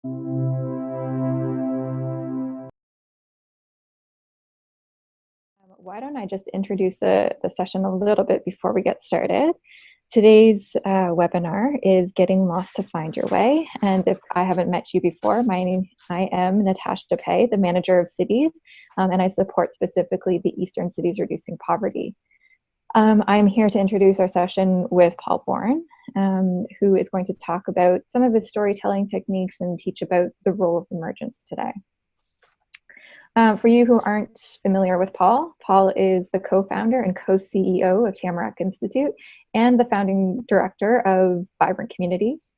Why don't I just introduce the session a little bit before we get started? Today's webinar is Getting Lost to Find Your Way. And if I haven't met you before, I am Natasha Pei, the manager of cities, and I support specifically the Eastern Cities Reducing Poverty. I'm here to introduce our session with Paul Bourne, who is going to talk about some of his storytelling techniques and teach about the role of emergence today. For you who aren't familiar with Paul, Paul is the co-founder and co-CEO of Tamarack Institute and the founding director of Vibrant Communities.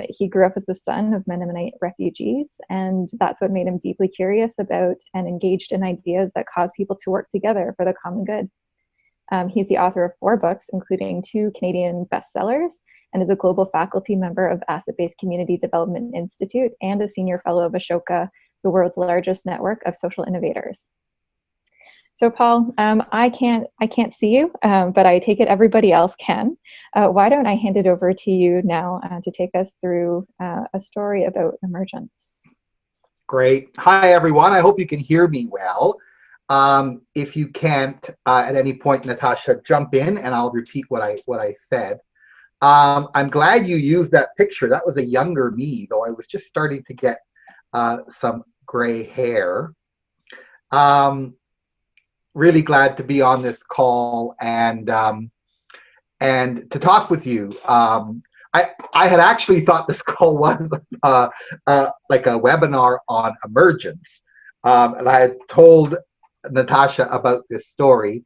He grew up as the son of Mennonite refugees, and that's what made him deeply curious about and engaged in ideas that cause people to work together for the common good. He's the author of 4 books, including 2 Canadian bestsellers, and is a global faculty member of Asset-Based Community Development Institute and a senior fellow of Ashoka, the world's largest network of social innovators. So Paul, I can't see you, but I take it everybody else can. Why don't I hand it over to you now to take us through a story about emergence. Great. Hi, everyone. I hope you can hear me well. If you can't, at any point, Natasha, jump in and I'll repeat what I said. I'm glad you used that picture. That was a younger me, though I was just starting to get some gray hair. Really glad to be on this call and to talk with you. I had actually thought this call was like a webinar on emergence, and I had told Natasha about this story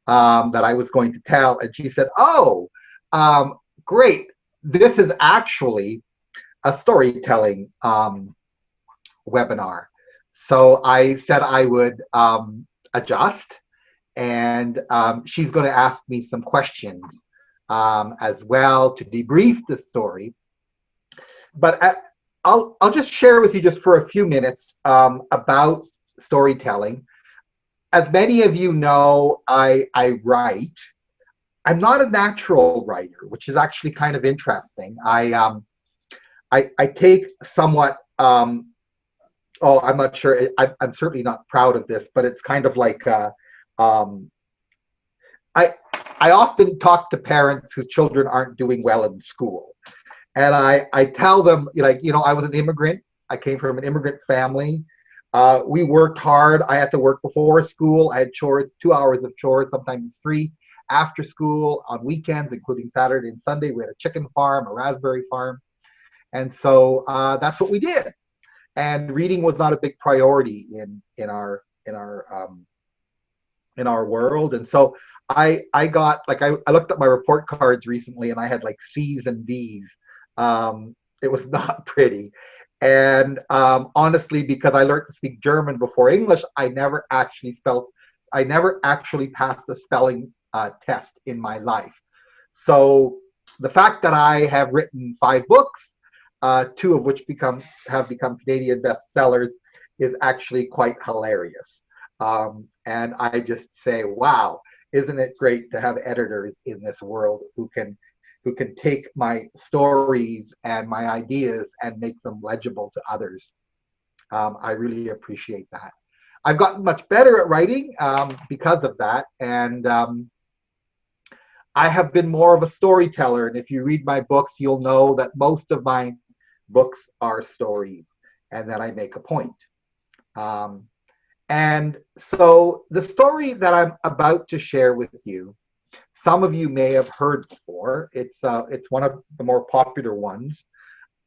that I was going to tell, and she said, "Oh, great! This is actually a storytelling webinar." So I said I would adjust, and she's going to ask me some questions as well to debrief the story. But I'll just share with you just for a few minutes about storytelling. As many of you know, I write. I'm not a natural writer, which is actually kind of interesting. I take somewhat oh, I'm not sure. I'm certainly not proud of this, but it's kind of like I often talk to parents whose children aren't doing well in school, and I tell them, like, I was an immigrant. I came from an immigrant family. We worked hard. I had to work before school. I had chores, 2 hours of chores, sometimes 3 after school, on weekends, including Saturday and Sunday. We had a chicken farm, a raspberry farm, and so that's what we did. And reading was not a big priority in our world. And so I got, like, I looked at my report cards recently, and I had like C's and D's. It was not pretty. And honestly, because I learned to speak German before English, I never actually passed the spelling test in my life. So the fact that I have written 5 books, 2 of which have become Canadian bestsellers, is actually quite hilarious. And I just say, wow, isn't it great to have editors in this world who can take my stories and my ideas and make them legible to others. I really appreciate that. I've gotten much better at writing because of that, and I have been more of a storyteller. And if you read my books, you'll know that most of my books are stories, and then I make a point. And so the story that I'm about to share with you, some of you may have heard before. It's one of the more popular ones.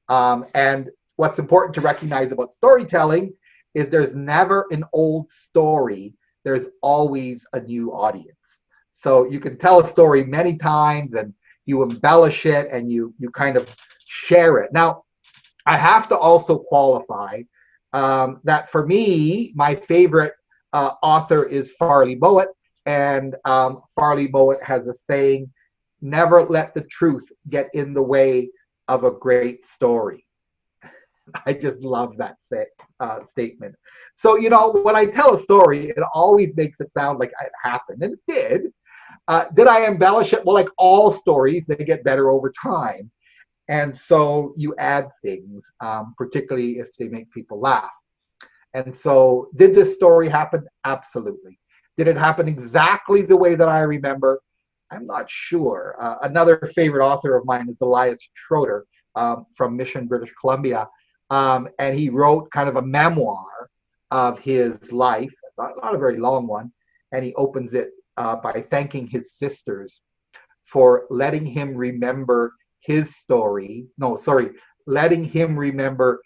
And what's important to recognize about storytelling is there's never an old story. There's always a new audience. So you can tell a story many times, and you embellish it, and you kind of share it. Now, I have to also qualify that for me, my favorite author is Farley Mowat, and Farley Mowat has a saying, "Never let the truth get in the way of a great story." I just love that statement. So, when I tell a story, it always makes it sound like it happened, and it did. Did I embellish it? Well, like all stories, they get better over time. And so you add things, particularly if they make people laugh. And so, did this story happen? Absolutely. Did it happen exactly the way that I remember? I'm not sure. Another favorite author of mine is Elias Schroeder from Mission, British Columbia. And he wrote kind of a memoir of his life, not a very long one. And he opens it by thanking his sisters for letting him remember his story. No, sorry, letting him remember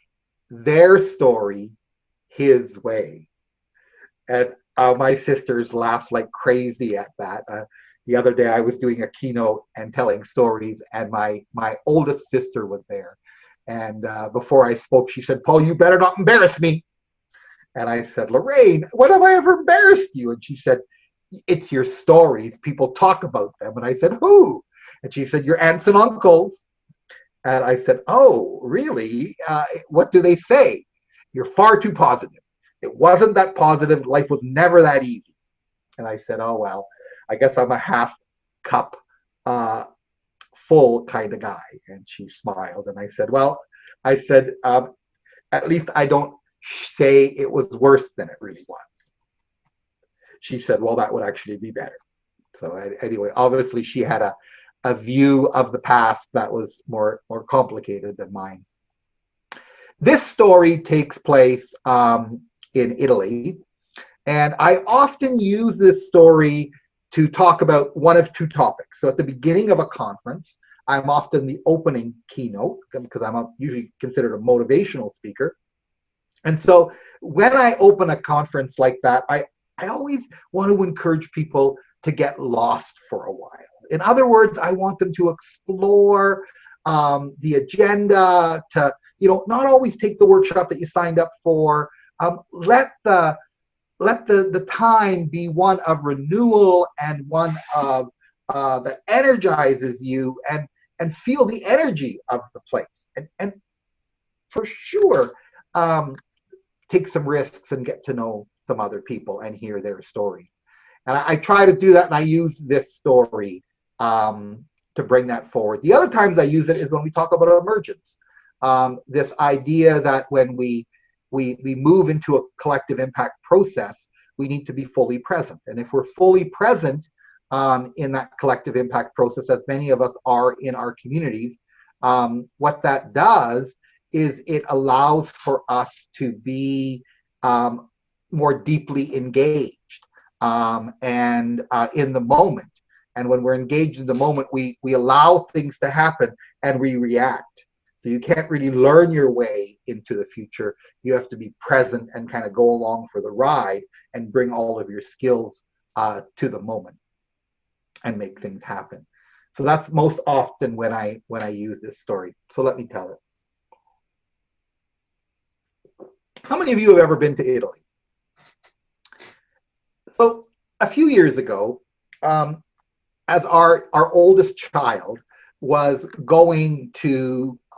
their story his way. And my sisters laughed like crazy at that. The other day I was doing a keynote and telling stories, and my oldest sister was there. And before I spoke, she said, "Paul, you better not embarrass me." And I said, "Lorraine, when have I ever embarrassed you?" And she said, "It's your stories. People talk about them." And I said, "Who?" And she said, "Your aunts and uncles." And I said, "Oh, really? What do they say?" "You're far too positive. It wasn't that positive. Life was never that easy." And I said, "Oh, well, I guess I'm a half cup uh, full kind of guy." And she smiled. And I said, "Well," I said, "at least I don't say it was worse than it really was." She said, "Well, that would actually be better." So anyway, obviously she had a view of the past that was more complicated than mine. This story takes place in Italy, and I often use this story to talk about one of two topics. So at the beginning of a conference, I'm often the opening keynote because I'm usually considered a motivational speaker. And so when I open a conference like that, I always want to encourage people to get lost for a while. In other words, I want them to explore the agenda, to not always take the workshop that you signed up for. Let the time be one of renewal and one of that energizes you, and feel the energy of the place. And for sure, take some risks and get to know some other people and hear their stories. And I try to do that, and I use this story to bring that forward. The other times I use it is when we talk about emergence. This idea that when we move into a collective impact process, we need to be fully present. And if we're fully present in that collective impact process, as many of us are in our communities, what that does is it allows for us to be more deeply engaged and in the moment. And when we're engaged in the moment, we allow things to happen and we react. So you can't really learn your way into the future. You have to be present and kind of go along for the ride and bring all of your skills to the moment and make things happen. So that's most often when I use this story. So let me tell it. How many of you have ever been to Italy? So a few years ago, as our oldest child was going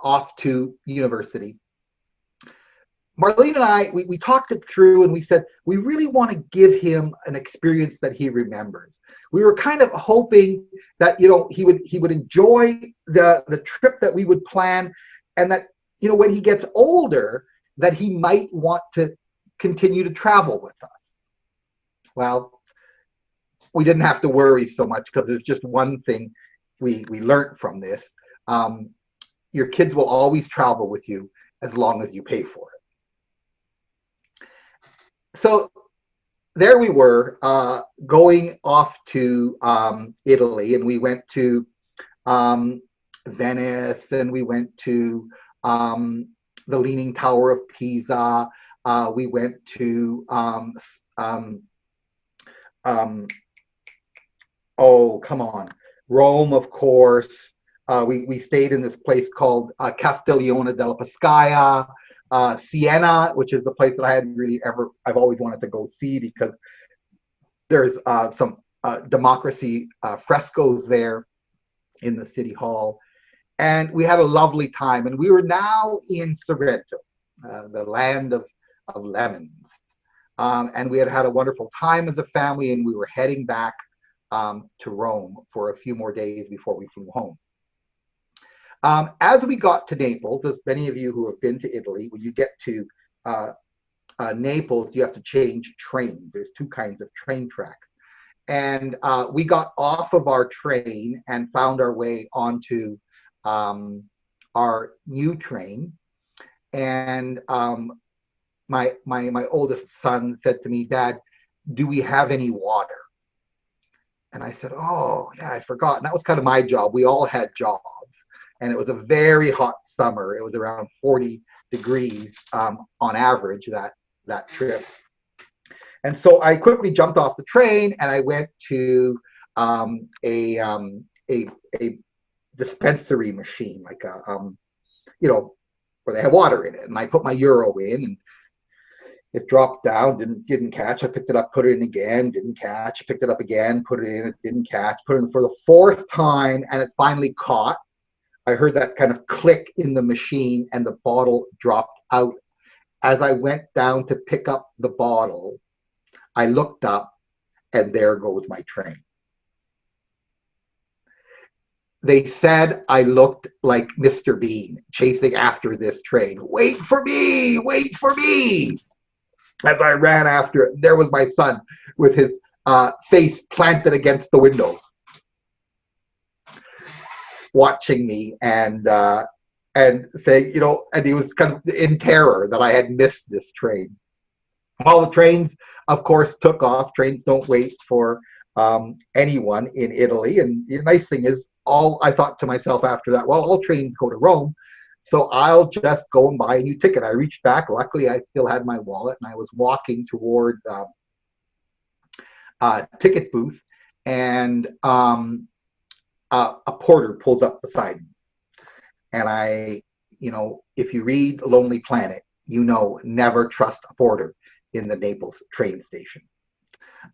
off to university, Marlene and I, we talked it through, and we said, we really want to give him an experience that he remembers. We were kind of hoping that, he would enjoy the trip that we would plan, and that, when he gets older, that he might want to continue to travel with us. Well, we didn't have to worry so much, because there's just one thing we learned from this. Your kids will always travel with you as long as you pay for it. So there we were, going off to Italy, and we went to Venice, and we went to the Leaning Tower of Pisa. We went to oh, come on, Rome, of course. We stayed in this place called Castiglione della Pescaia. Siena, which is the place that I've always wanted to go see, because there's some democracy frescoes there in the city hall. And we had a lovely time. And we were now in Sorrento, the land of lemons. And we had a wonderful time as a family, and we were heading back to Rome for a few more days before we flew home. As we got to Naples, as many of you who have been to Italy, when you get to Naples, you have to change trains. There's two kinds of train tracks. And we got off of our train and found our way onto our new train. And my oldest son said to me, "Dad, do we have any water?" And I said, "Oh, yeah, I forgot." And that was kind of my job. We all had jobs. And it was a very hot summer. It was around 40 degrees on average that trip. And so I quickly jumped off the train and I went to a dispensary machine, like where they have water in it. And I put my euro in, and it dropped down, didn't catch. I picked it up, put it in again, didn't catch. Picked it up again, put it in, it didn't catch. Put it in for the fourth time, and it finally caught. I heard that kind of click in the machine, and the bottle dropped out. As I went down to pick up the bottle, I looked up, and there goes my train. They said I looked like Mr. Bean chasing after this train. "Wait for me! Wait for me!" As I ran after it, there was my son with his face planted against the window, watching me and saying, and he was kind of in terror that I had missed this train. Well, the trains, of course, took off. Trains don't wait for anyone in Italy. And the nice thing is, I thought to myself after that, well, all trains go to Rome, so I'll just go and buy a new ticket. I reached back. Luckily, I still had my wallet, and I was walking toward the ticket booth, and a porter pulls up beside me. And if you read Lonely Planet, never trust a porter in the Naples train station.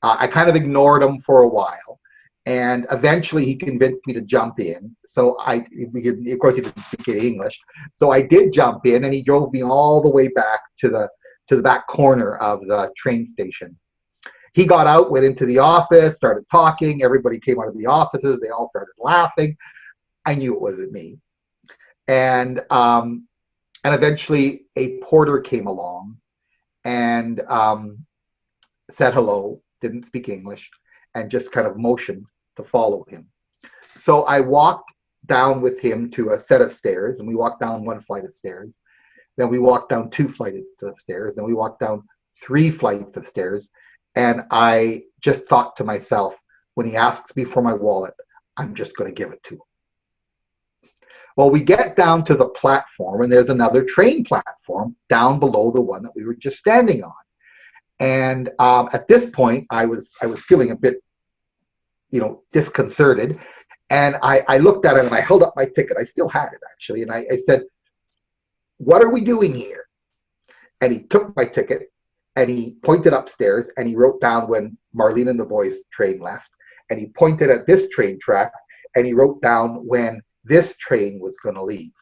I kind of ignored him for a while, and eventually he convinced me to jump in. So of course, he didn't speak English. So I did jump in, and he drove me all the way back to the back corner of the train station. He got out, went into the office, started talking. Everybody came out of the offices. They all started laughing. I knew it wasn't me. And eventually a porter came along and said hello, didn't speak English, and just kind of motioned to follow him. So I walked down with him to a set of stairs, and we walked down one flight of stairs. Then we walked down two flights of stairs. Then we walked down three flights of stairs. And I just thought to myself, when he asks me for my wallet, I'm just going to give it to him. Well, we get down to the platform, and there's another train platform down below the one that we were just standing on. And at this point, I was feeling a bit, disconcerted. And I looked at him, and I held up my ticket. I still had it, actually. And I said, "What are we doing here?" And he took my ticket, and he pointed upstairs, and he wrote down when Marlene and the Boys train left. And he pointed at this train track, and he wrote down when this train was going to leave,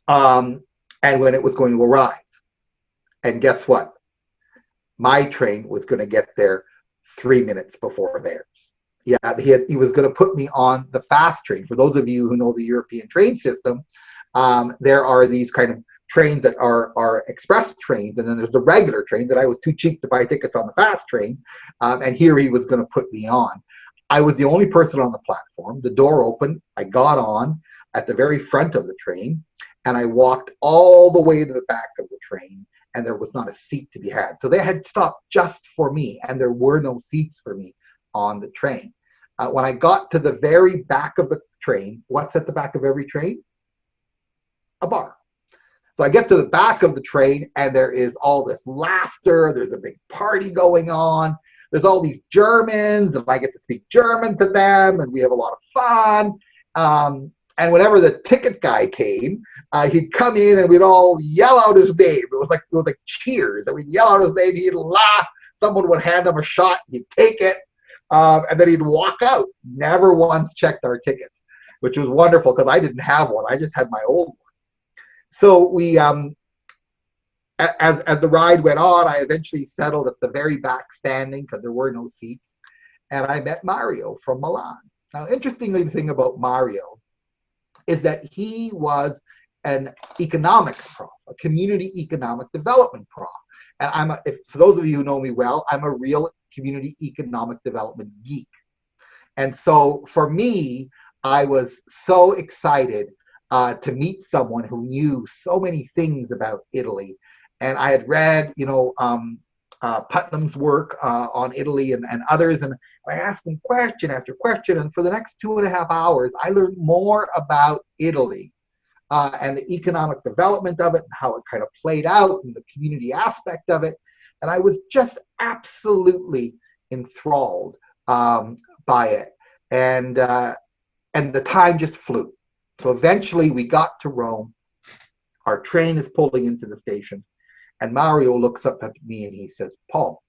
and when it was going to arrive. And guess what? My train was going to get there 3 minutes before theirs. Yeah, he was going to put me on the fast train. For those of you who know the European train system, there are these kind of trains that are express trains, and then there's the regular train that I was too cheap to buy tickets on the fast train, and here he was going to put me on. I was the only person on the platform. The door opened. I got on at the very front of the train, and I walked all the way to the back of the train, and there was not a seat to be had. So they had stopped just for me, and there were no seats for me on the train. When I got to the very back of the train, what's at the back of every train? A bar. So I get to the back of the train, and there is all this laughter. There's a big party going on. There's all these Germans, and I get to speak German to them, and we have a lot of fun. And whenever the ticket guy came, he'd come in, and we'd all yell out his name. It was like cheers, and we'd yell out his name. He'd laugh. Someone would hand him a shot. He'd take it, and then he'd walk out. Never once checked our tickets, which was wonderful because I didn't have one. I just had my old one. So we, as the ride went on, I eventually settled at the very back standing because there were no seats, and I met Mario from Milan. Now, interestingly, the thing about Mario is that he was an economics prof, a community economic development prof. And for those of you who know me well, I'm a real community economic development geek. And so for me, I was so excited to meet someone who knew so many things about Italy. And I had read, Putnam's work on Italy and others, and I asked him question after question. And for the next 2.5 hours, I learned more about Italy and the economic development of it, and how it kind of played out, and the community aspect of it. And I was just absolutely enthralled by it. And the time just flew. So eventually we got to Rome. Our train is pulling into the station. And Mario looks up at me and he says, Paul,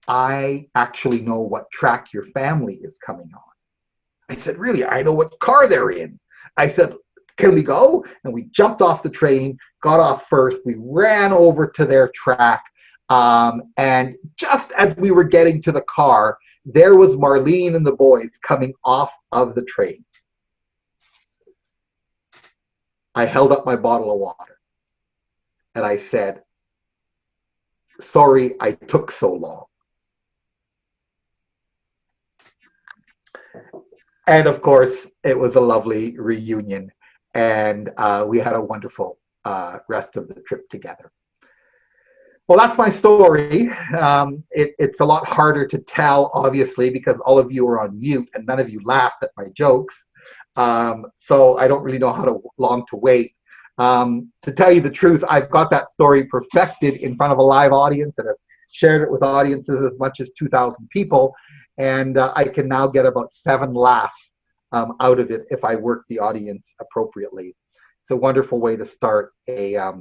I actually know what track your family is coming on. I said, really? I know what car they're in. I said, can we go? And we jumped off the train, got off first. We ran over to their track. And just as we were getting to the car, there was Marlene and the boys coming off of the train. I held up my bottle of water and I said, sorry I took so long. And of course, it was a lovely reunion, and we had a wonderful rest of the trip together. Well, that's my story. It's a lot harder to tell, obviously, because all of you are on mute and none of you laughed at my jokes. So I don't really know how long to wait. To tell you the truth, I've got that story perfected in front of a live audience, and I've shared it with audiences as much as 2,000 people. And I can now get about 7 laughs out of it if I work the audience appropriately. It's a wonderful way to start a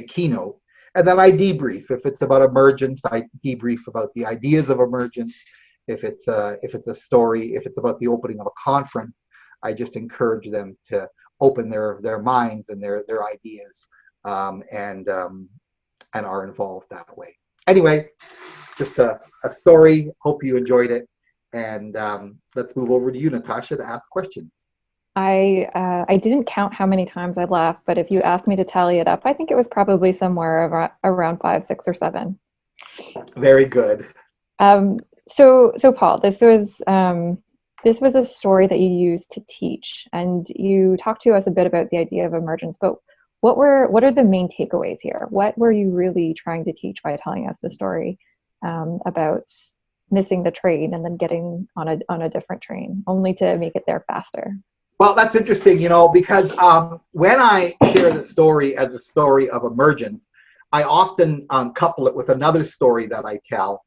keynote. And then I debrief. If it's about emergence, I debrief about the ideas of emergence. If it's a story, if it's about the opening of a conference, I just encourage them to open their minds and their ideas, and are involved that way. Anyway, just a story. Hope you enjoyed it. And let's move over to you, Natasha, to ask questions. I didn't count how many times I laughed, but if you asked me to tally it up, I think it was probably somewhere around 5, 6, or 7. Very good. So Paul, this was a story that you used to teach, and you talked to us a bit about the idea of emergence. But what are the main takeaways here? What were you really trying to teach by telling us the story about missing the train and then getting on a different train, only to make it there faster? Well, that's interesting, because when I share the story as a story of emergence, I often couple it with another story that I tell,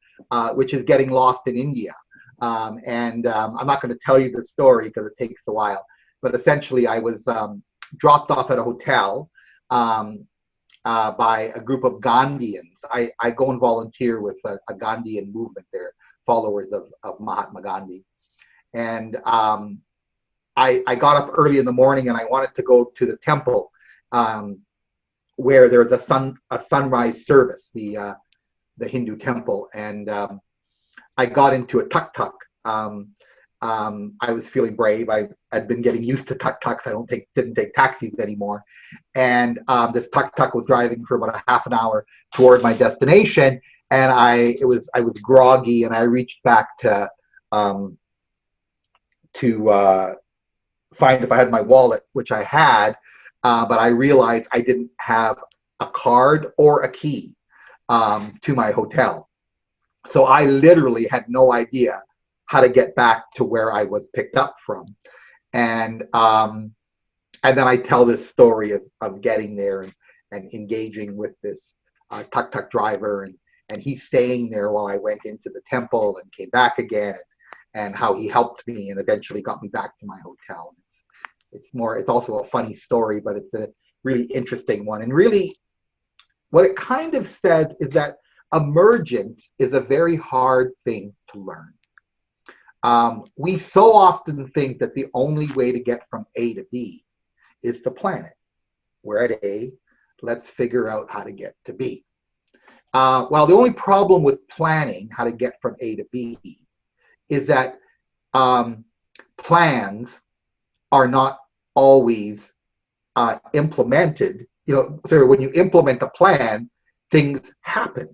which is getting lost in India. I'm not going to tell you the story because it takes a while, but essentially I was dropped off at a hotel by a group of Gandhians. I go and volunteer with a Gandhian movement. They're followers of Mahatma Gandhi. And I got up early in the morning and I wanted to go to the temple where there's a sunrise service, the Hindu temple. And I got into a tuk-tuk. I was feeling brave. I'd been getting used to tuk-tuks. Didn't take taxis anymore. And this tuk-tuk was driving for about a half an hour toward my destination. And I was groggy, and I reached back to find if I had my wallet, which I had, but I realized I didn't have a card or a key to my hotel. So I literally had no idea how to get back to where I was picked up from. And then I tell this story of getting there and engaging with this tuk-tuk driver, and he's staying there while I went into the temple and came back again, and how he helped me and eventually got me back to my hotel. It's also a funny story, but it's a really interesting one. And really, what it kind of says is that emergence is a very hard thing to learn. We so often think that the only way to get from A to B is to plan it. We're at A, let's figure out how to get to B. Well, the only problem with planning how to get from A to B is that plans are not always implemented. So when you implement a plan, things happen,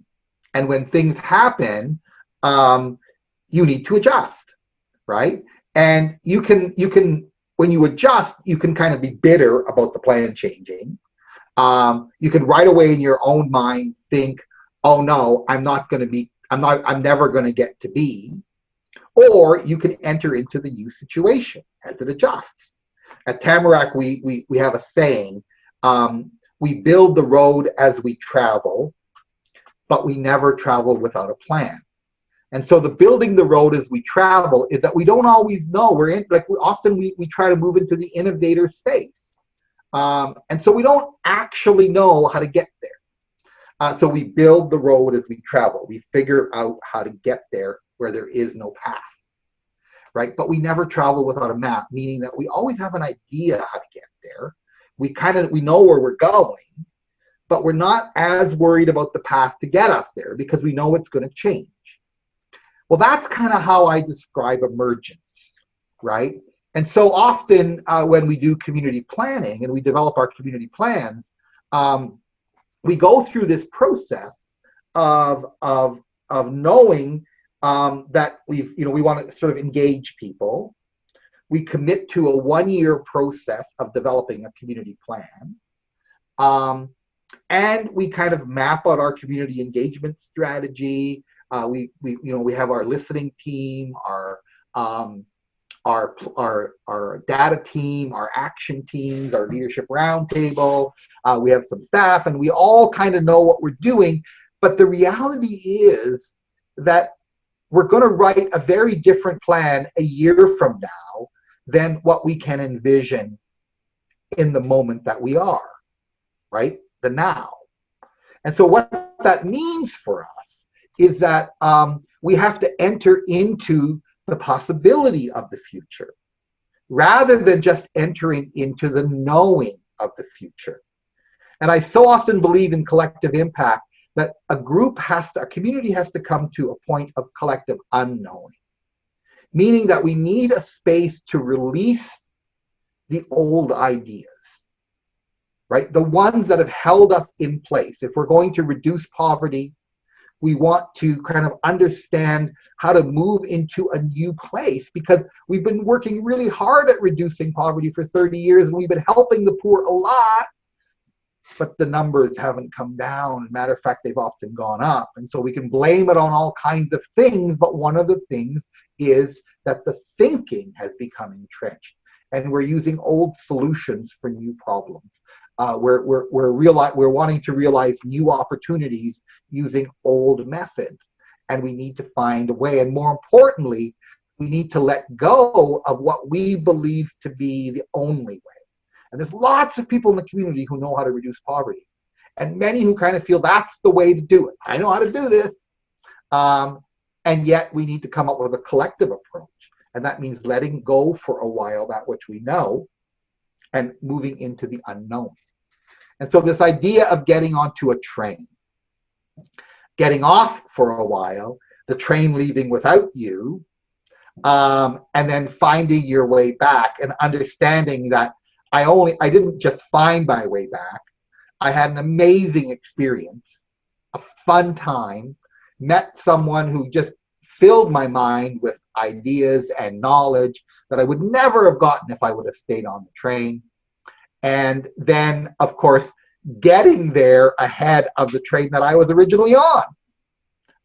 and when things happen, you need to adjust, right? And you can when you adjust, you can kind of be bitter about the plan changing. You can right away in your own mind think, oh no, I'm never going to get to B. Or you can enter into the new situation as it adjusts. At Tamarack, we have a saying, we build the road as we travel, but we never travel without a plan. And so the building the road as we travel is that we don't always know. Often we try to move into the innovator space. And so we don't actually know how to get there. So we build the road as we travel. We figure out how to get there where there is no path, right? But we never travel without a map, meaning that we always have an idea how to get there. We know where we're going, but we're not as worried about the path to get us there because we know it's going to change. Well, that's kind of how I describe emergence, right? And so often when we do community planning and we develop our community plans, we go through this process of knowing that we want to sort of engage people. We commit to a 1-year process of developing a community plan. And we kind of map out our community engagement strategy. We have our listening team, our data team, our action teams, our leadership roundtable. We have some staff, and we all kind of know what we're doing. But the reality is that we're going to write a very different plan a year from now than what we can envision in the moment that we are, right? The now. And so what that means for us is that we have to enter into the possibility of the future rather than just entering into the knowing of the future. And I so often believe in collective impact that a community has to come to a point of collective unknowing, meaning that we need a space to release the old ideas, right? The ones that have held us in place. If we're going to reduce poverty, we want to kind of understand how to move into a new place because we've been working really hard at reducing poverty for 30 years and we've been helping the poor a lot, but the numbers haven't come down. Matter of fact, they've often gone up. And so we can blame it on all kinds of things, but one of the things is that the thinking has become entrenched and we're using old solutions for new problems. We're wanting to realize new opportunities using old methods, and we need to find a way. And more importantly, we need to let go of what we believe to be the only way. And there's lots of people in the community who know how to reduce poverty, and many who kind of feel that's the way to do it. I know how to do this, and yet we need to come up with a collective approach, and that means letting go for a while that which we know, and moving into the unknown. And so this idea of getting onto a train, getting off for a while, the train leaving without you, and then finding your way back and understanding that I didn't just find my way back. I had an amazing experience, a fun time, met someone who just filled my mind with ideas and knowledge that I would never have gotten if I would have stayed on the train. And then, of course, getting there ahead of the train that I was originally on,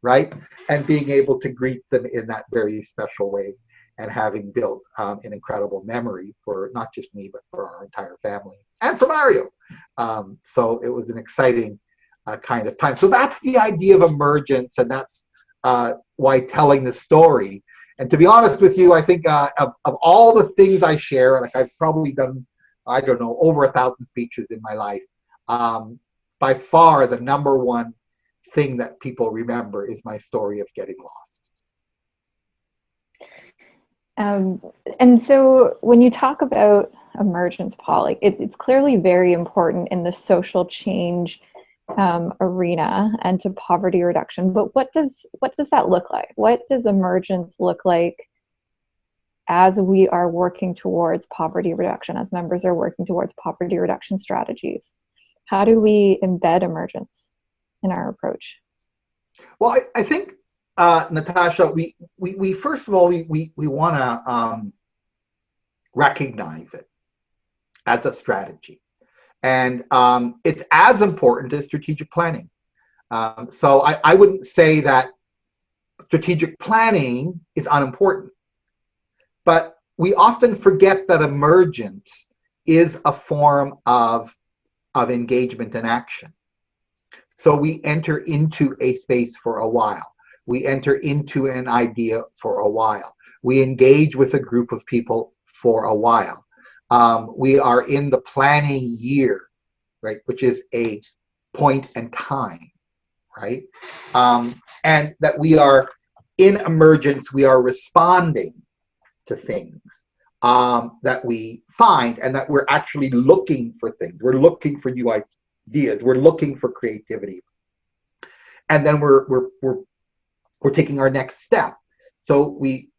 right? And being able to greet them in that very special way and having built an incredible memory for not just me, but for our entire family and for Mario. So it was an exciting kind of time. So that's the idea of emergence, and that's why telling the story. And to be honest with you, I think of all the things I share, like I've probably done, I don't know, over 1,000 speeches in my life. By far, the number one thing that people remember is my story of getting lost. And so when you talk about emergence, Paul, like it's clearly very important in the social change arena and to poverty reduction. But what does that look like? What does emergence look like as we are working towards poverty reduction, as members are working towards poverty reduction strategies? How do we embed emergence in our approach? Well, I think, Natasha, we first of all, we want to recognize it as a strategy. And it's as important as strategic planning. So I wouldn't say that strategic planning is unimportant, but we often forget that emergence is a form of engagement and action. So we enter into a space for a while. We enter into an idea for a while. We engage with a group of people for a while. We are in the planning year, right, which is a point in time, right? And that we are in emergence, we are responding to things that we find, and that we're actually looking for things. We're looking for new ideas. We're looking for creativity. And then we're taking our next step. So we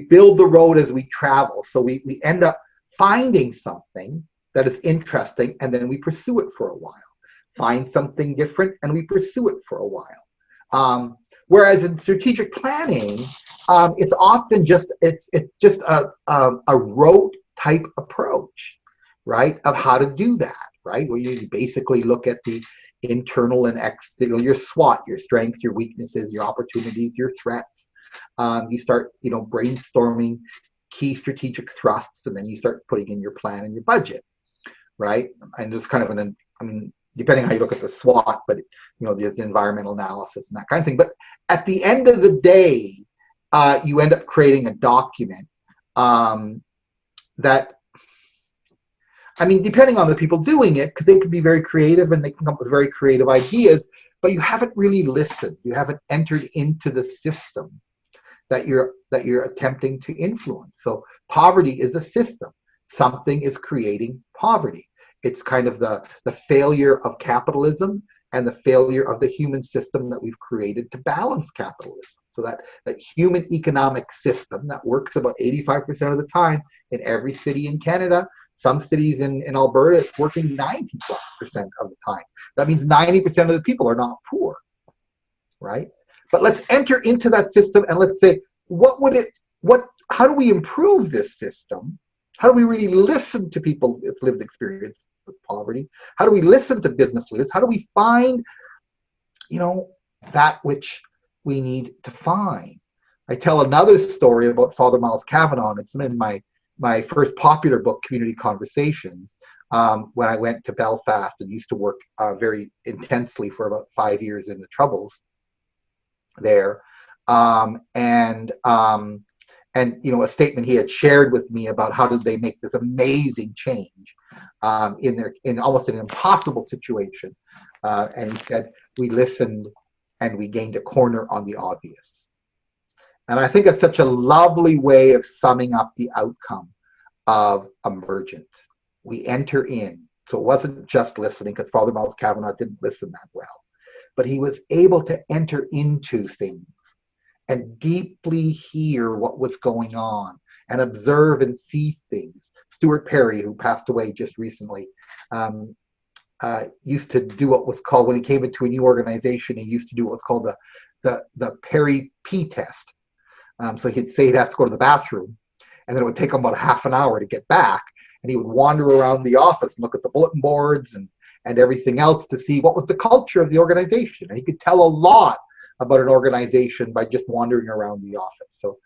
build the road as we travel. So we end up finding something that is interesting, and then we pursue it for a while. Find something different, and we pursue it for a while. Whereas in strategic planning, it's often just a rote type approach, right, of how to do that, right? Where you basically look at the internal and external, your SWOT, your strengths, your weaknesses, your opportunities, your threats. You start, brainstorming key strategic thrusts, and then you start putting in your plan and your budget, right? And there's kind of depending how you look at the SWOT, but there's the environmental analysis and that kind of thing. But at the end of the day, you end up creating a document that, depending on the people doing it, because they can be very creative and they can come up with very creative ideas, but you haven't really listened. You haven't entered into the system that you're attempting to influence. So poverty is a system. Something is creating poverty. It's kind of the failure of capitalism and the failure of the human system that we've created to balance capitalism. So that human economic system that works about 85% of the time in every city in Canada. Some cities in Alberta, it's working 90+% of the time. That means 90% of the people are not poor, right? But let's enter into that system and let's say, how do we improve this system? How do we really listen to people with lived experience with poverty? How do we listen to business leaders? How do we find, that which we need to find? I tell another story about Father Miles Kavanagh. It's in my first popular book, Community Conversations, when I went to Belfast and used to work very intensely for about 5 years in the Troubles there. And a statement he had shared with me about how did they make this amazing change in almost an impossible situation. And he said, we listened and we gained a corner on the obvious. And I think it's such a lovely way of summing up the outcome of emergence. We enter in. So it wasn't just listening, because Father Miles Kavanagh didn't listen that well, but he was able to enter into things and deeply hear what was going on and observe and see things. Stuart Perry, who passed away just recently, used to do what was called, when he came into a new organization, he used to do what was called the Perry P test. So he'd say he'd have to go to the bathroom, and then it would take him about half an hour to get back, and he would wander around the office and look at the bulletin boards and everything else to see what was the culture of the organization. And he could tell a lot about an organization by just wandering around the office. So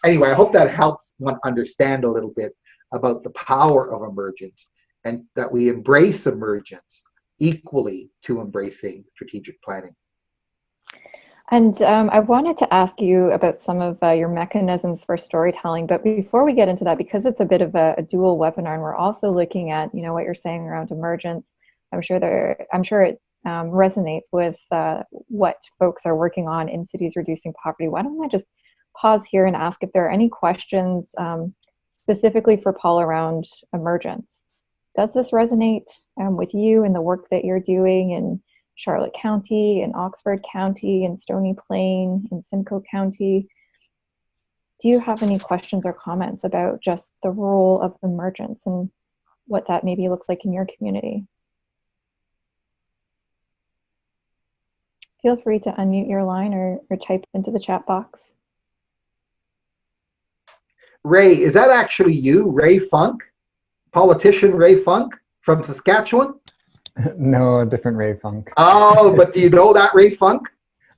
anyway, I hope that helps one understand a little bit about the power of emergence, and that we embrace emergence equally to embracing strategic planning. And I wanted to ask you about some of your mechanisms for storytelling, but before we get into that, because it's a bit of a dual webinar, and we're also looking at what you're saying around emergence, I'm sure it resonates with what folks are working on in Cities Reducing Poverty. Why don't I just pause here and ask if there are any questions specifically for Paul around emergence? Does this resonate with you and the work that you're doing in Charlotte County, in Oxford County, in Stony Plain, in Simcoe County? Do you have any questions or comments about just the role of emergence and what that maybe looks like in your community? Feel free to unmute your line or type into the chat box. Ray, is that actually you, Ray Funk? Politician Ray Funk from Saskatchewan? No, a different Ray Funk. Oh, but do you know that Ray Funk?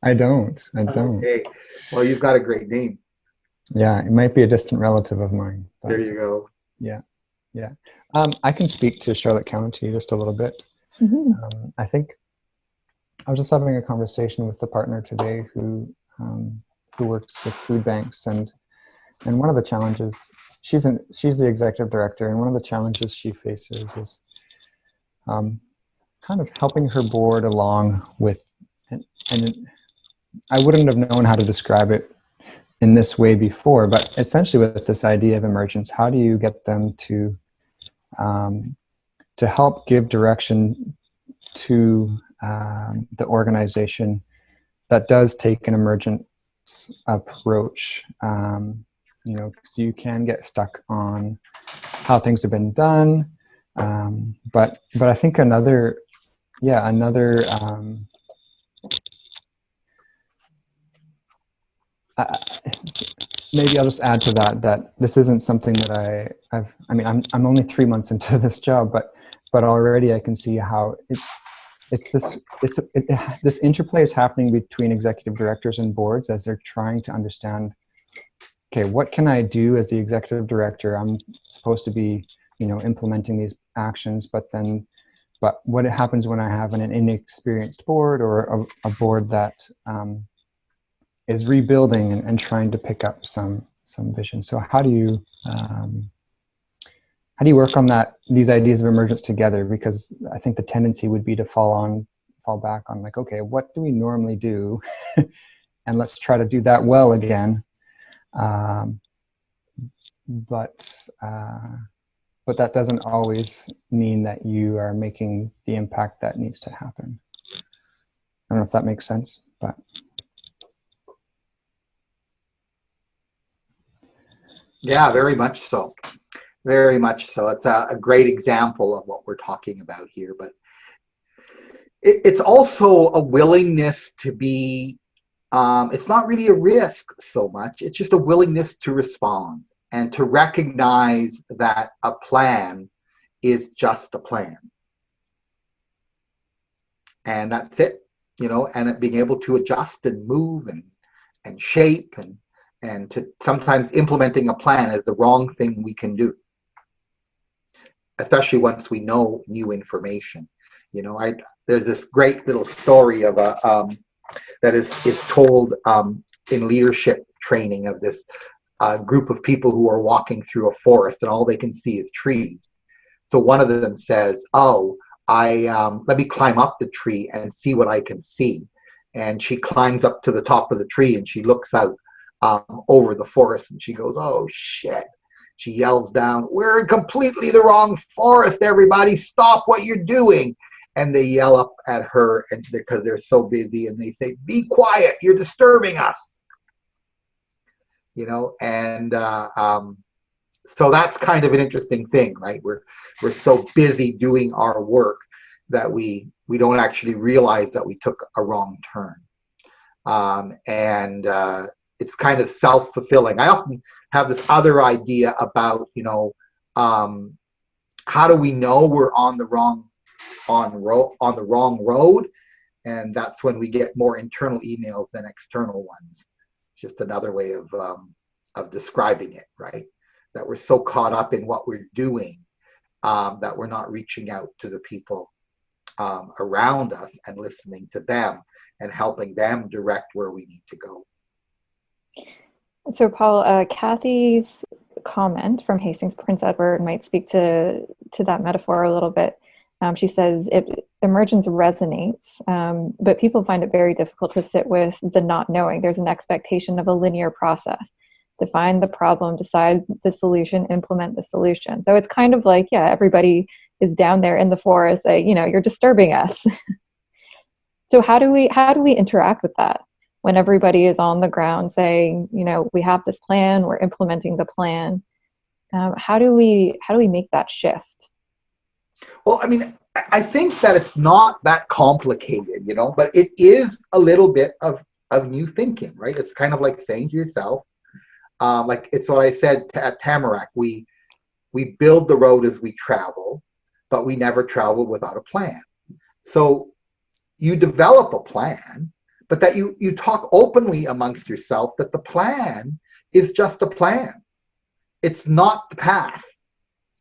I don't. Okay. Well, you've got a great name. Yeah, it might be a distant relative of mine. There you go. Yeah. I can speak to Charlotte County just a little bit. I think I was just having a conversation with the partner today who works with food banks, and one of the challenges, she's the executive director, and one of the challenges she faces is kind of helping her board along with, and I wouldn't have known how to describe it in this way before, but essentially with this idea of emergence, how do you get them to help give direction to the organization that does take an emergence approach? Because you can get stuck on how things have been done, but I think another maybe I'll just add to that this isn't something that I'm only 3 months into this job, but already I can see how this interplay is happening between executive directors and boards as they're trying to understand, okay, what can I do as the executive director? I'm supposed to be, implementing these actions, but what happens when I have an inexperienced board or a board that is rebuilding and trying to pick up some vision? So how do you work on these ideas of emergence together? Because I think the tendency would be to fall back on like, okay, what do we normally do? And let's try to do that well again. But that doesn't always mean that you are making the impact that needs to happen. I don't know if that makes sense, but. Yeah, very much so. Very much so. It's a great example of what we're talking about here, but it's also a willingness to be, it's not really a risk so much, it's just a willingness to respond and to recognize that a plan is just a plan. And that's it, and it being able to adjust and move and shape and to sometimes implementing a plan is the wrong thing we can do, especially once we know new information. There's this great little story of that is told in leadership training of this group of people who are walking through a forest and all they can see is trees. So one of them says, let me climb up the tree and see what I can see. And she climbs up to the top of the tree and she looks out over the forest and she goes, oh shit. She yells down, we're in completely the wrong forest, everybody, stop what you're doing. And they yell up at her because they're so busy and they say, be quiet, you're disturbing us. And so that's kind of an interesting thing, right? We're so busy doing our work that we don't actually realize that we took a wrong turn. It's kind of self-fulfilling. I often have this other idea about, how do we know we're on the wrong road? And that's when we get more internal emails than external ones. It's just another way of describing it, right? That we're so caught up in what we're doing that we're not reaching out to the people around us and listening to them and helping them direct where we need to go. So Paul, Kathy's comment from Hastings Prince Edward might speak to that metaphor a little bit. She says emergence resonates, but people find it very difficult to sit with the not knowing. There's an expectation of a linear process. Define the problem, decide the solution, implement the solution. So it's kind of like, yeah, everybody is down there in the forest, you're disturbing us. So how do we interact with that? when everybody is on the ground saying, we have this plan, we're implementing the plan. How do we make that shift? Well, I mean, I think that it's not that complicated, but it is a little bit of new thinking, right? It's kind of like saying to yourself, like it's what I said at Tamarack, we build the road as we travel, but we never travel without a plan. So you develop a plan, but that you talk openly amongst yourself that the plan is just a plan. It's not the path.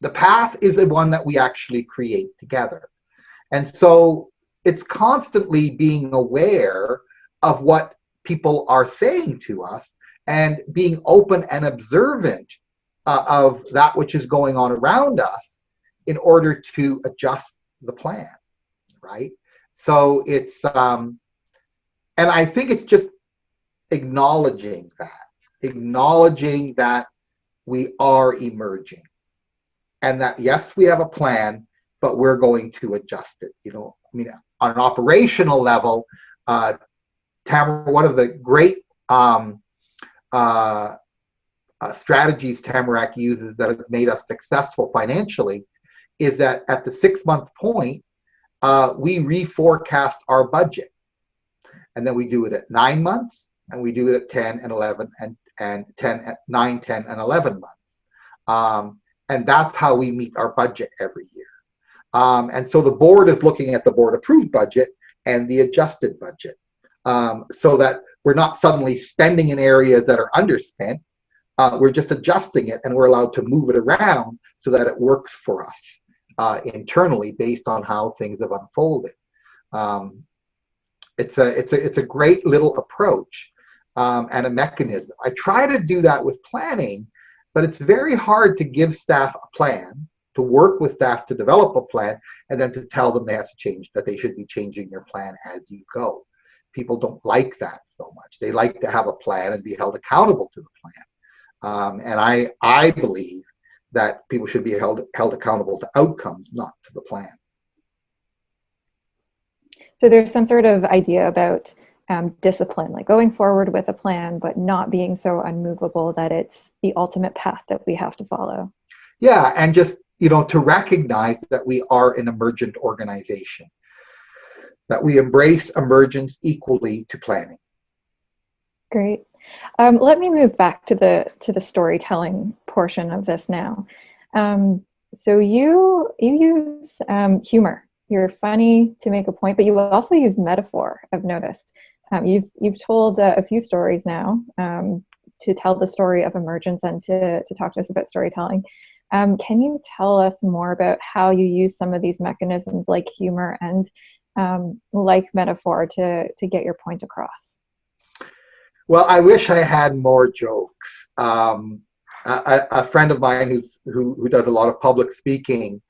The path is the one that we actually create together. And so it's constantly being aware of what people are saying to us and being open and observant of that which is going on around us in order to adjust the plan, right? So it's, and I think it's just acknowledging that we are emerging and that, yes, we have a plan, but we're going to adjust it. I mean, on an operational level, one of the great strategies Tamarack uses that has made us successful financially is that at the 6-month point, we reforecast our budget. And then we do it at 9 months, and we do it at 10 and 11 and 10, 9, 10, and 11 months. And that's how we meet our budget every year. And so the board is looking at the board approved budget and the adjusted budget, so that we're not suddenly spending in areas that are underspent. We're just adjusting it, and we're allowed to move it around so that it works for us internally based on how things have unfolded. It's a great little approach and a mechanism. I try to do that with planning, but it's very hard to give staff a plan, to work with staff to develop a plan, and then to tell them they have to change, that they should be changing their plan as you go. People don't like that so much. They like to have a plan and be held accountable to the plan. And I believe that people should be held accountable to outcomes, not to the plan. So there's some sort of idea about discipline, like going forward with a plan, but not being so unmovable that it's the ultimate path that we have to follow. Yeah, and just, to recognize that we are an emergent organization, that we embrace emergence equally to planning. Great. Let me move back to the storytelling portion of this now. So you use humor. You're funny to make a point, but you also use metaphor, I've noticed. You've told a few stories now to tell the story of emergence and to talk to us about storytelling. Can you tell us more about how you use some of these mechanisms like humor and like metaphor to get your point across? Well, I wish I had more jokes. A friend of mine who does a lot of public speaking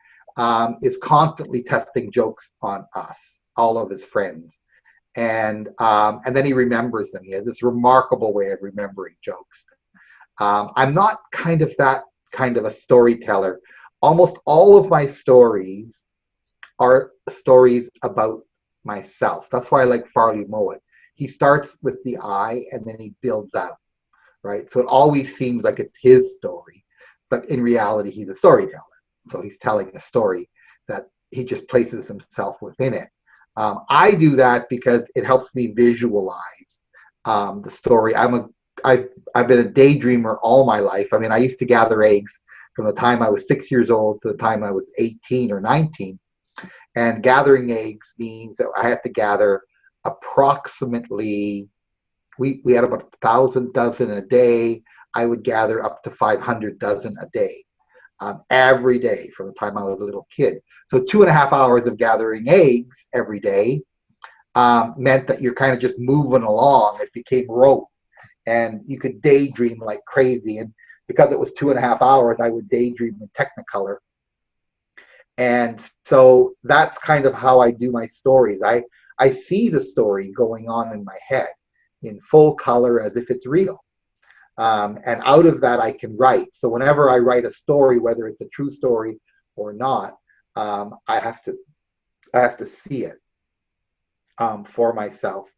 is constantly testing jokes on us, all of his friends. And then he remembers them. He has this remarkable way of remembering jokes. I'm not that kind of a storyteller. Almost all of my stories are stories about myself. That's why I like Farley Mowat. He starts with the I and then he builds out, right? So it always seems like it's his story, but in reality, he's a storyteller. So he's telling a story that he just places himself within it. I do that because it helps me visualize the story. I've been a daydreamer all my life. I mean, I used to gather eggs from the time I was 6 years old to the time I was 18 or 19. And gathering eggs means that I had to gather approximately, we had about 1,000 dozen a day. I would gather up to 500 dozen a day, every day from the time I was a little kid. So 2.5 hours of gathering eggs every day meant that you're kind of just moving along. It became rote, and you could daydream like crazy. And because it was 2.5 hours, I would daydream in Technicolor. And so that's kind of how I do my stories. I see the story going on in my head in full color as if it's real. And out of that, I can write. So whenever I write a story, whether it's a true story or not, I have to see it for myself.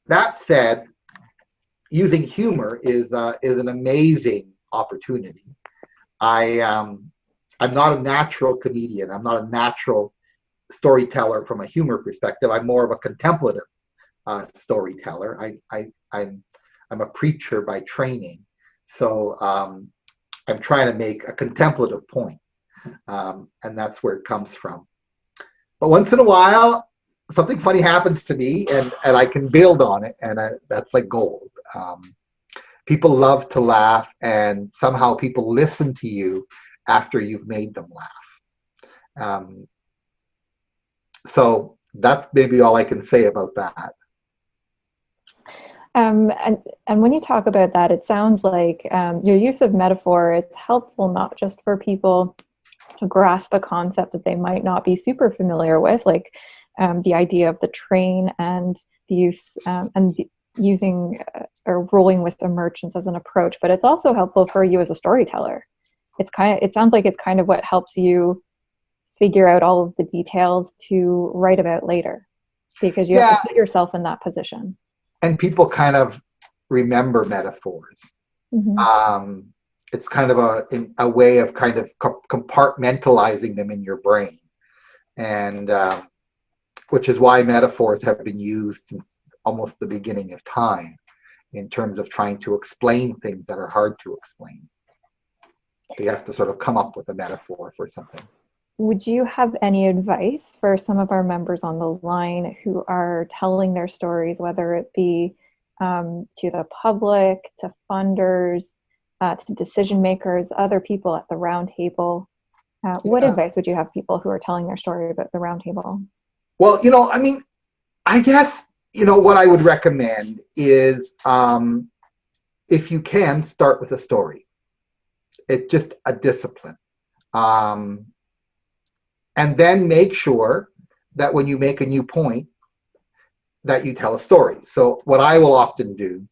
that said, using humor is an amazing opportunity. I'm not a natural comedian. I'm not a natural storyteller from a humor perspective. I'm more of a contemplative storyteller. I'm a preacher by training, so I'm trying to make a contemplative point, and that's where it comes from. But once in a while, something funny happens to me, and I can build on it, and that's like gold. People love to laugh, and somehow people listen to you after you've made them laugh. So that's maybe all I can say about that. And when you talk about that, it sounds like your use of metaphor, it's helpful not just for people to grasp a concept that they might not be super familiar with, like the idea of the train and the use using or rolling with the merchants as an approach, but it's also helpful for you as a storyteller. It sounds like it's kind of what helps you figure out all of the details to write about later, because you have to put yourself in that position. And people kind of remember metaphors. Mm-hmm. It's kind of a way of kind of compartmentalizing them in your brain, and which is why metaphors have been used since almost the beginning of time in terms of trying to explain things that are hard to explain. You have to sort of come up with a metaphor for something. Would you have any advice for some of our members on the line who are telling their stories, whether it be to the public, to funders, to decision makers, other people at the round table? What advice would you have people who are telling their story about the round table? Well, I mean, I guess, what I would recommend is if you can, start with a story. It's just a discipline. And then make sure that when you make a new point, that you tell a story. So what I will often do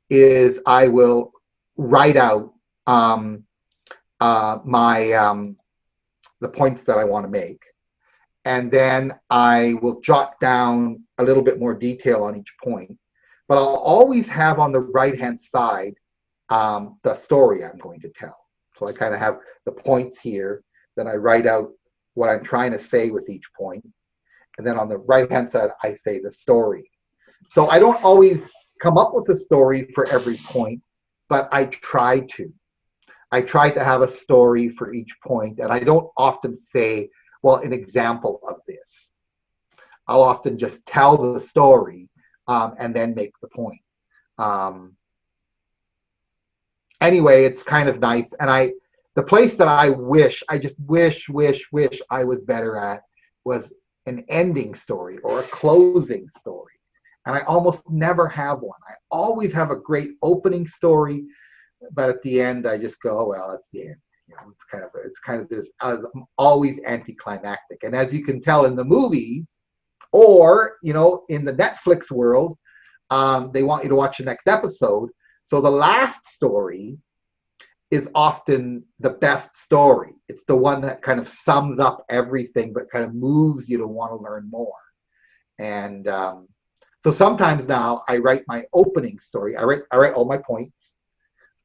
is I will write out the points that I want to make. And then I will jot down a little bit more detail on each point. But I'll always have on the right-hand side the story I'm going to tell. So I kind of have the points here, then I write out what I'm trying to say with each point. And then on the right-hand side, I say the story. So I don't always come up with a story for every point, but I try to. I try to have a story for each point, and I don't often say, well, an example of this. I'll often just tell the story and then make the point. Anyway, it's kind of nice. And the place that I just wish I was better at was an ending story or a closing story. And I almost never have one. I always have a great opening story, but at the end I just go, oh, well, that's the end. It's kind of just always anticlimactic. And as you can tell in the movies, or in the Netflix world, they want you to watch the next episode. So the last story is often the best story. It's the one that kind of sums up everything, but kind of moves you to want to learn more. And so sometimes now I write my opening story. I write all my points.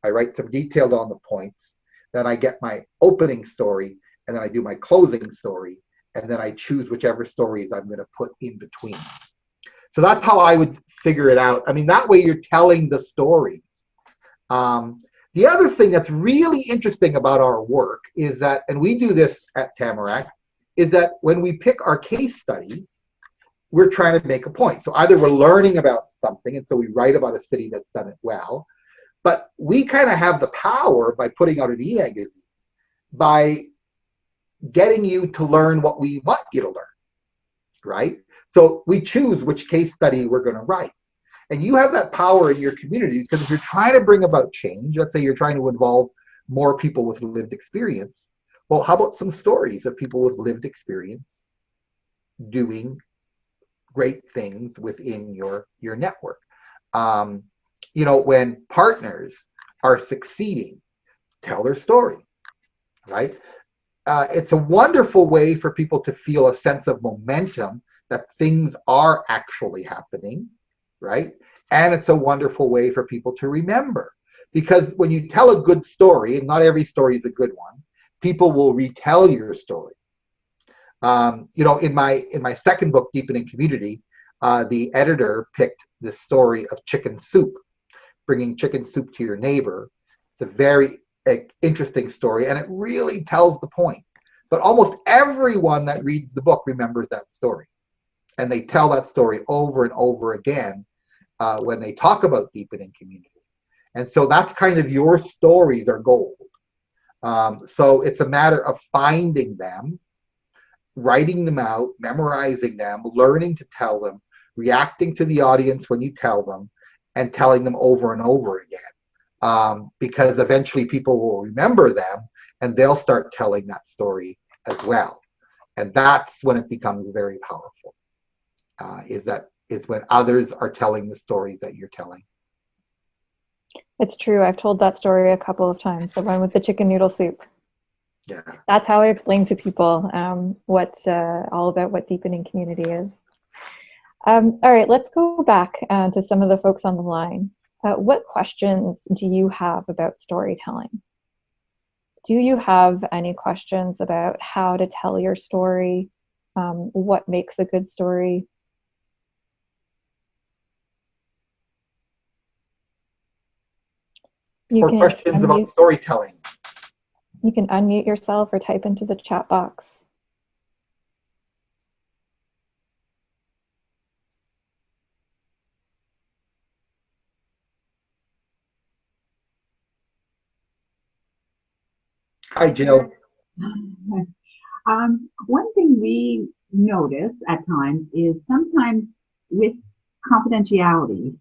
I write some detailed on the points. Then I get my opening story, and then I do my closing story, and then I choose whichever stories I'm going to put in between. So that's how I would figure it out. I mean, that way you're telling the story. The other thing that's really interesting about our work is that, and we do this at Tamarack, is that when we pick our case studies, we're trying to make a point. So either we're learning about something, and so we write about a city that's done it well, but we kind of have the power by putting out an e-magazine, by getting you to learn what we want you to learn, right? So we choose which case study we're going to write. And you have that power in your community, because if you're trying to bring about change, let's say you're trying to involve more people with lived experience, well, how about some stories of people with lived experience doing great things within your network? When partners are succeeding, tell their story, right? It's a wonderful way for people to feel a sense of momentum, that things are actually happening, right? And it's a wonderful way for people to remember. Because when you tell a good story, and not every story is a good one, people will retell your story. In my second book, Deepening Community, the editor picked the story of chicken soup, bringing chicken soup to your neighbor. It's a very interesting story, and it really tells the point. But almost everyone that reads the book remembers that story, and they tell that story over and over again when they talk about deepening community. And so that's kind of your stories are gold. So it's a matter of finding them, writing them out, memorizing them, learning to tell them, reacting to the audience when you tell them, and telling them over and over again. Because eventually people will remember them and they'll start telling that story as well. And that's when it becomes very powerful, is when others are telling the stories that you're telling. It's true. I've told that story a couple of times, the one with the chicken noodle soup. Yeah. That's how I explain to people all about what deepening community is. All right, let's go back to some of the folks on the line. What questions do you have about storytelling? Do you have any questions about how to tell your story? What makes a good story? Or questions about storytelling. You can unmute yourself or type into the chat box. Hi, Jill. One thing we notice at times is sometimes with confidentiality,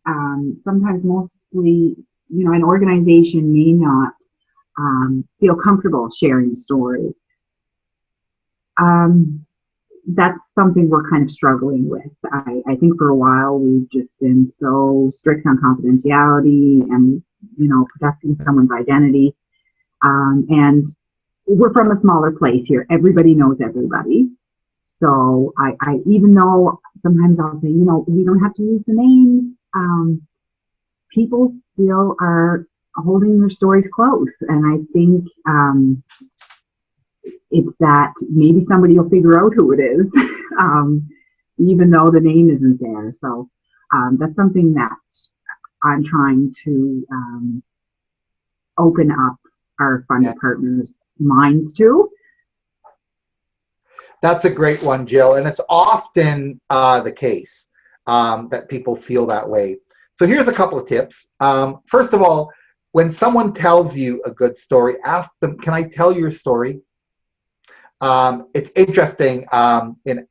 sometimes mostly, an organization may not feel comfortable sharing the story. That's something we're kind of struggling with. I think for a while we've just been so strict on confidentiality and, protecting someone's identity. And we're from a smaller place here. Everybody knows everybody. So I even though sometimes I'll say, we don't have to use the names, people still are holding their stories close. And I think it's that maybe somebody will figure out who it is, even though the name isn't there. So that's something that I'm trying to open up our funded partners' minds to. That's a great one, Jill. And it's often the case that people feel that way. So here's a couple of tips. First of all, when someone tells you a good story, ask them, can I tell your story? It's interesting. And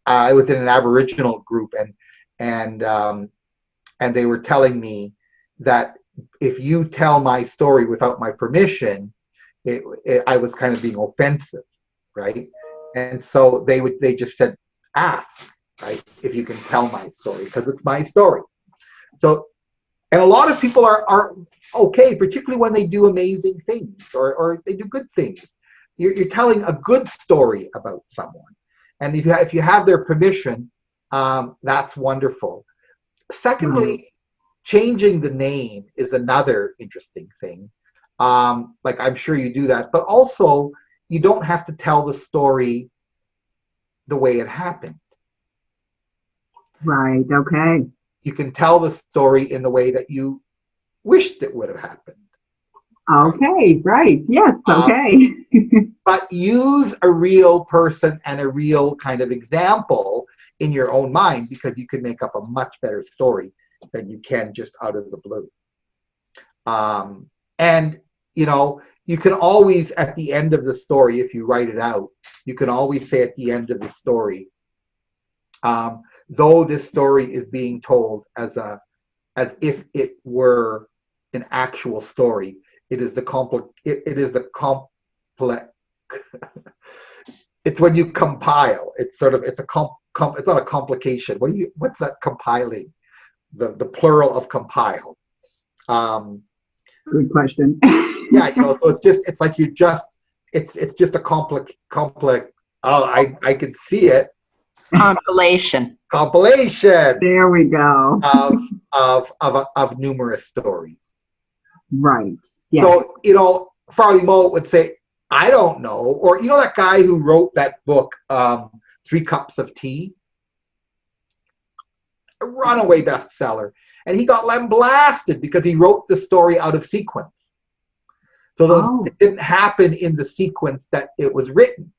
I was in an Aboriginal group, and they were telling me that if you tell my story without my permission, I was kind of being offensive, right? And so they just said, ask, right, if you can tell my story, because it's my story. So, and a lot of people are okay, particularly when they do amazing things or they do good things. You're telling a good story about someone. And if you have their permission, that's wonderful. Secondly, changing the name is another interesting thing. Like I'm sure you do that, but also you don't have to tell the story the way it happened. Right, okay. You can tell the story in the way that you wished it would have happened. Okay, right, yes, okay. But use a real person and a real kind of example in your own mind, because you can make up a much better story than you can just out of the blue. And, you can always, at the end of the story, if you write it out, you can always say at the end of the story, though this story is being told as if it were an actual story, it is the complex. It's when you compile. It's not a complication. What's that compiling? The plural of compile. Good question. Yeah, so it's like it's just a complex. Oh, I can see it. Compilation. Compilation. There we go. of numerous stories. Right. Yeah. So, you know, Farley Mote would say, I don't know. Or, you know, that guy who wrote that book, 3 Cups of Tea? A runaway bestseller. And he got lambasted because he wrote the story out of sequence. So it didn't happen in the sequence that it was written.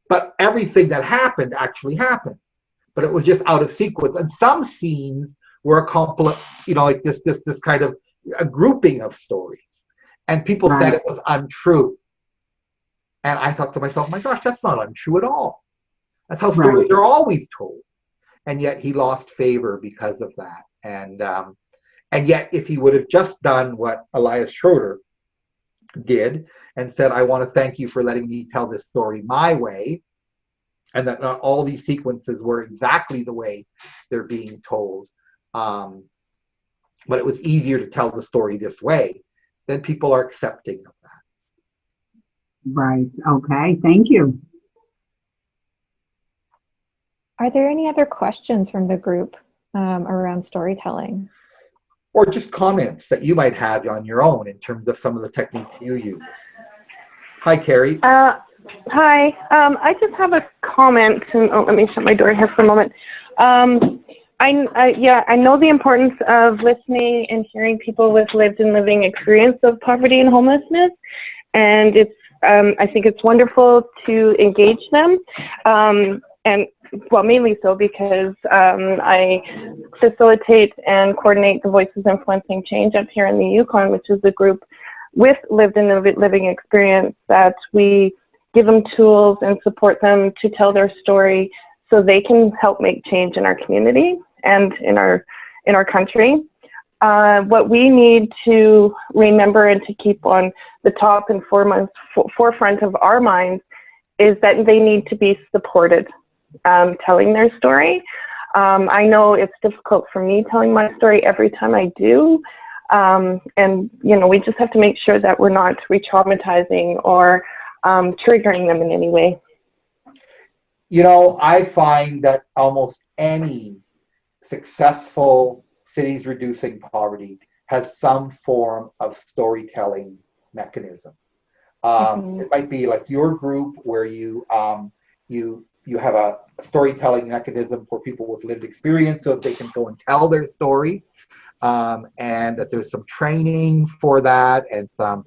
But everything that happened actually happened. But it was just out of sequence. And some scenes were you know, like this kind of a grouping of stories. And people said it was untrue. And I thought to myself, my gosh, that's not untrue at all. That's how stories are always told. And yet he lost favor because of that. And yet if he would have just done what Elias Schroeder did and said, I want to thank you for letting me tell this story my way, and that not all these sequences were exactly the way they're being told, but it was easier to tell the story this way, then people are accepting of that. Right. Okay. Thank you. Are there any other questions from the group around storytelling? Or just comments that you might have on your own in terms of some of the techniques you use. Hi, Carrie. Hi. I just have a comment. And, let me shut my door here for a moment. I know the importance of listening and hearing people with lived and living experience of poverty and homelessness, and I think it's wonderful to engage them, and well, mainly so because I facilitate and coordinate the Voices Influencing Change up here in the Yukon, which is a group with lived and living experience that we give them tools and support them to tell their story so they can help make change in our community and in our country. What we need to remember and to keep on the top and forefront of our minds is that they need to be supported telling their story. I know it's difficult for me telling my story every time I do. And, you know, we just have to make sure that we're not re-traumatizing or triggering them in any way. You know, I find that almost any successful cities reducing poverty has some form of storytelling mechanism. It might be like your group where you have a storytelling mechanism for people with lived experience so that they can go and tell their story, and that there's some training for that and some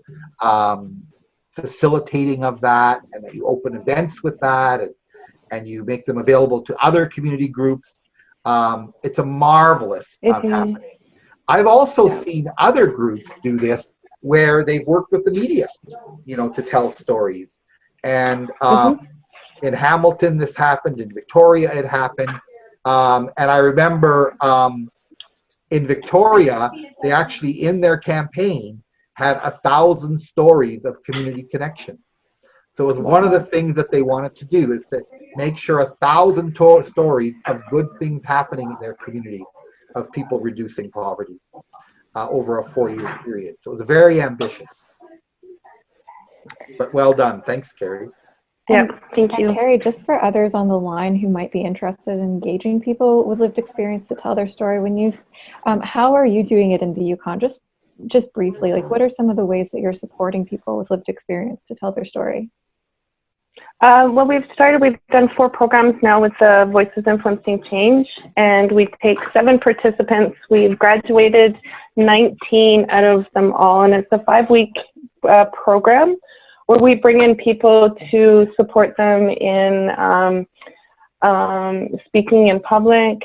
facilitating of that, and that you open events with that, and you make them available to other community groups. It's a marvelous happening. I've also seen other groups do this where they've worked with the media, you know, to tell stories. And in Hamilton, this happened. In Victoria, it happened. And I remember in Victoria, they actually, in their campaign, had 1,000 stories of community connection. So it was one of the things that they wanted to do, is to make sure 1,000 stories of good things happening in their community, of people reducing poverty over a 4-year period. So it was very ambitious. But well done. Thanks, Carrie. Yeah, thank you. And Carrie, just for others on the line who might be interested in engaging people with lived experience to tell their story, how are you doing it in the Yukon? Just briefly, like, what are some of the ways that you're supporting people with lived experience to tell their story? Well, we've done 4 programs now with the Voices Influencing Change, and we take 7 participants. We've graduated 19 out of them all, and it's a 5-week program where we bring in people to support them in speaking in public,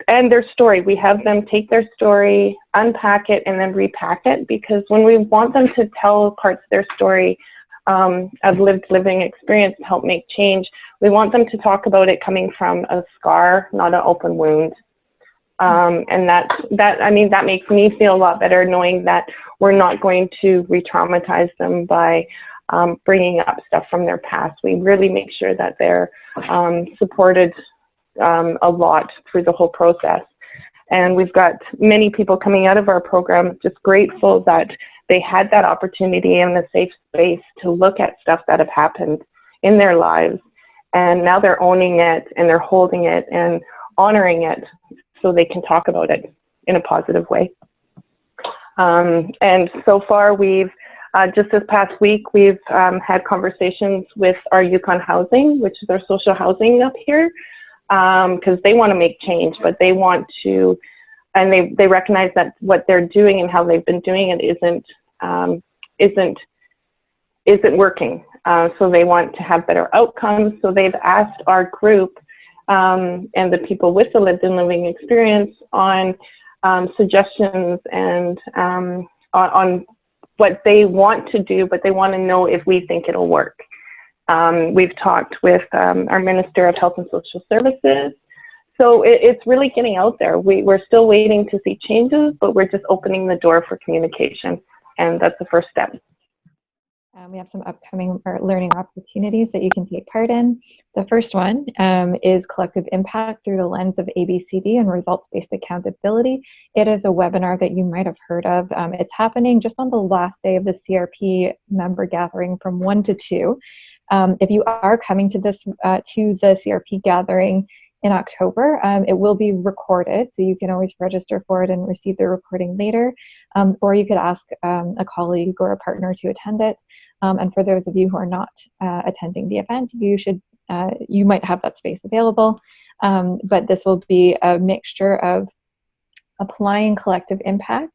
and their story. We have them take their story, unpack it, and then repack it, because when we want them to tell parts of their story of lived living experience to help make change, we want them to talk about it coming from a scar, not an open wound. And that makes me feel a lot better, knowing that we're not going to re-traumatize them by bringing up stuff from their past. We really make sure that they're supported a lot through the whole process. And we've got many people coming out of our program just grateful that they had that opportunity and a safe space to look at stuff that have happened in their lives. And now they're owning it and they're holding it and honoring it so they can talk about it in a positive way. And so far, we've just this past week, we've had conversations with our Yukon Housing, which is our social housing up here, because they want to make change, but they want to, and they recognize that what they're doing and how they've been doing it isn't working. So they want to have better outcomes. So they've asked our group and the people with the lived and living experience on suggestions and on what they want to do, but they want to know if we think it'll work. We've talked with our Minister of Health and Social Services. So it's really getting out there. We're still waiting to see changes, but we're just opening the door for communication, and that's the first step. We have some upcoming learning opportunities that you can take part in. The first one is collective impact through the lens of ABCD and results-based accountability. It is a webinar that you might have heard of. It's happening just on the last day of the CRP member gathering from 1 to 2. If you are coming to this to the CRP gathering in October, it will be recorded, so you can always register for it and receive the recording later, or you could ask a colleague or a partner to attend it. And for those of you who are not attending the event, you might have that space available, but this will be a mixture of applying collective impact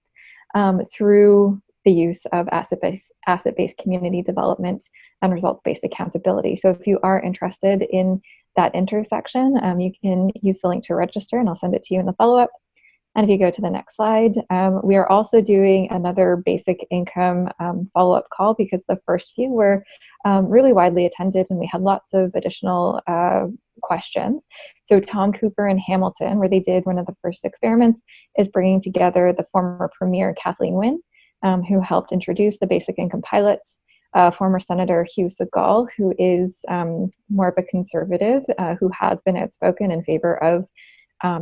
through the use of asset-based community development and results-based accountability. So if you are interested in that intersection, you can use the link to register, and I'll send it to you in the follow-up. And if you go to the next slide, we are also doing another basic income follow-up call, because the first few were really widely attended and we had lots of additional questions. So Tom Cooper in Hamilton, where they did one of the first experiments, is bringing together the former Premier Kathleen Wynne, who helped introduce the basic income pilots, former Senator Hugh Segal, who is more of a conservative, who has been outspoken in favor of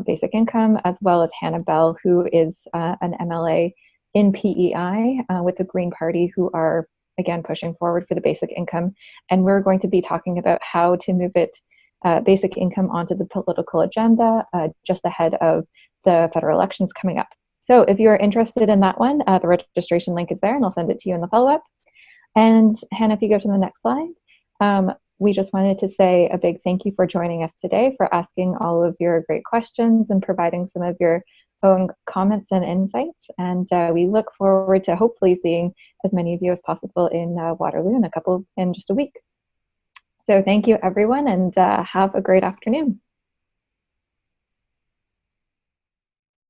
basic income, as well as Hannah Bell, who is an MLA in PEI with the Green Party, who are, again, pushing forward for the basic income. And we're going to be talking about how to move it, basic income, onto the political agenda just ahead of the federal elections coming up. So if you're interested in that one, the registration link is there, and I'll send it to you in the follow-up. And Hannah, if you go to the next slide, we just wanted to say a big thank you for joining us today, for asking all of your great questions and providing some of your own comments and insights. And we look forward to hopefully seeing as many of you as possible in Waterloo in just a week. So thank you, everyone, and have a great afternoon.